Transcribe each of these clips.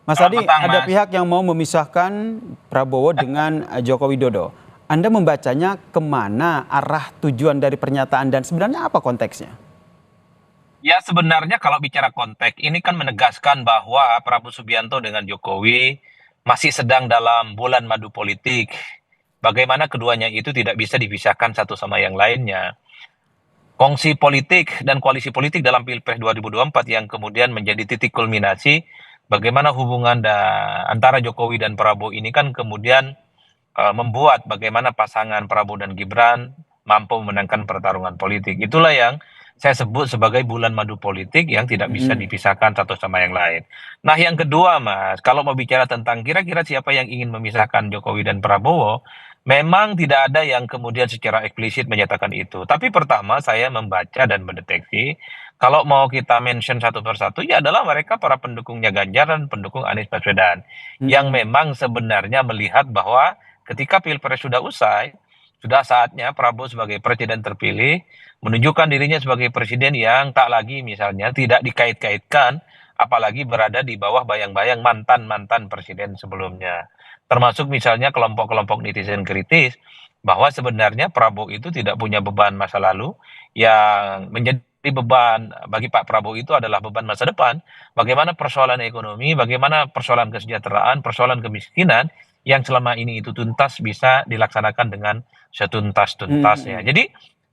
Mas Selamat Adi, petang, ada Mas. pihak yang mau memisahkan Prabowo dengan Joko Widodo. Anda membacanya kemana arah tujuan dari pernyataan dan sebenarnya apa konteksnya? Ya sebenarnya kalau bicara konteks ini kan menegaskan bahwa Prabowo Subianto dengan Jokowi masih sedang dalam bulan madu politik. Bagaimana keduanya itu tidak bisa dipisahkan satu sama yang lainnya. Kongsi politik dan koalisi politik dalam Pilpres 2024 yang kemudian menjadi titik kulminasi bagaimana hubungan antara Jokowi dan Prabowo ini kan kemudian membuat bagaimana pasangan Prabowo dan Gibran mampu memenangkan pertarungan politik. Itulah yang saya sebut sebagai bulan madu politik yang tidak bisa Mm-mm. dipisahkan satu sama yang lain. Nah, yang kedua, Mas, kalau mau bicara tentang kira-kira siapa yang ingin memisahkan Jokowi dan Prabowo, memang tidak ada yang kemudian secara eksplisit menyatakan itu. Tapi pertama, saya membaca dan mendeteksi, kalau mau kita mention satu persatu, ya adalah mereka para pendukungnya Ganjar dan pendukung Anies Baswedan, yang Mm-mm. memang sebenarnya melihat bahwa ketika Pilpres sudah usai, sudah saatnya Prabowo sebagai presiden terpilih menunjukkan dirinya sebagai presiden yang tak lagi misalnya tidak dikait-kaitkan, apalagi berada di bawah bayang-bayang mantan-mantan presiden sebelumnya. Termasuk misalnya kelompok-kelompok netizen kritis bahwa sebenarnya Prabowo itu tidak punya beban masa lalu, yang menjadi beban bagi Pak Prabowo itu adalah beban masa depan. Bagaimana persoalan ekonomi, bagaimana persoalan kesejahteraan, persoalan kemiskinan yang selama ini itu tuntas bisa dilaksanakan dengan setuntas-tuntasnya. Mm-mm. Jadi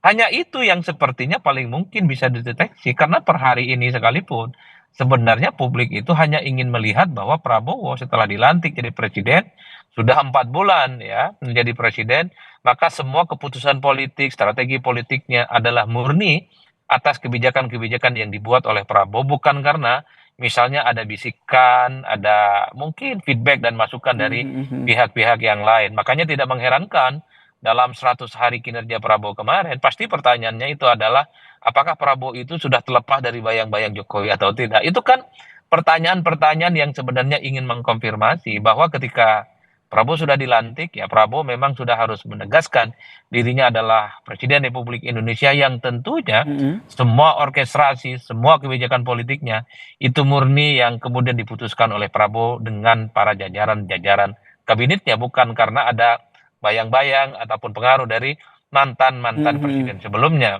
hanya itu yang sepertinya paling mungkin bisa dideteksi karena per hari ini sekalipun sebenarnya publik itu hanya ingin melihat bahwa Prabowo setelah dilantik jadi presiden sudah 4 bulan ya menjadi presiden, maka semua keputusan politik, strategi politiknya adalah murni atas kebijakan-kebijakan yang dibuat oleh Prabowo, bukan karena misalnya ada bisikan, ada mungkin feedback dan masukan dari Mm-mm. pihak-pihak yang lain. Makanya tidak mengherankan dalam 100 hari kinerja Prabowo kemarin, pasti pertanyaannya itu adalah apakah Prabowo itu sudah terlepas dari bayang-bayang Jokowi atau tidak. Itu kan pertanyaan-pertanyaan yang sebenarnya ingin mengkonfirmasi bahwa ketika Prabowo sudah dilantik, ya Prabowo memang sudah harus menegaskan dirinya adalah Presiden Republik Indonesia yang tentunya Mm-mm. semua orkestrasi, semua kebijakan politiknya itu murni yang kemudian diputuskan oleh Prabowo dengan para jajaran-jajaran kabinetnya, bukan karena ada bayang-bayang ataupun pengaruh dari mantan-mantan Mm-mm. presiden sebelumnya.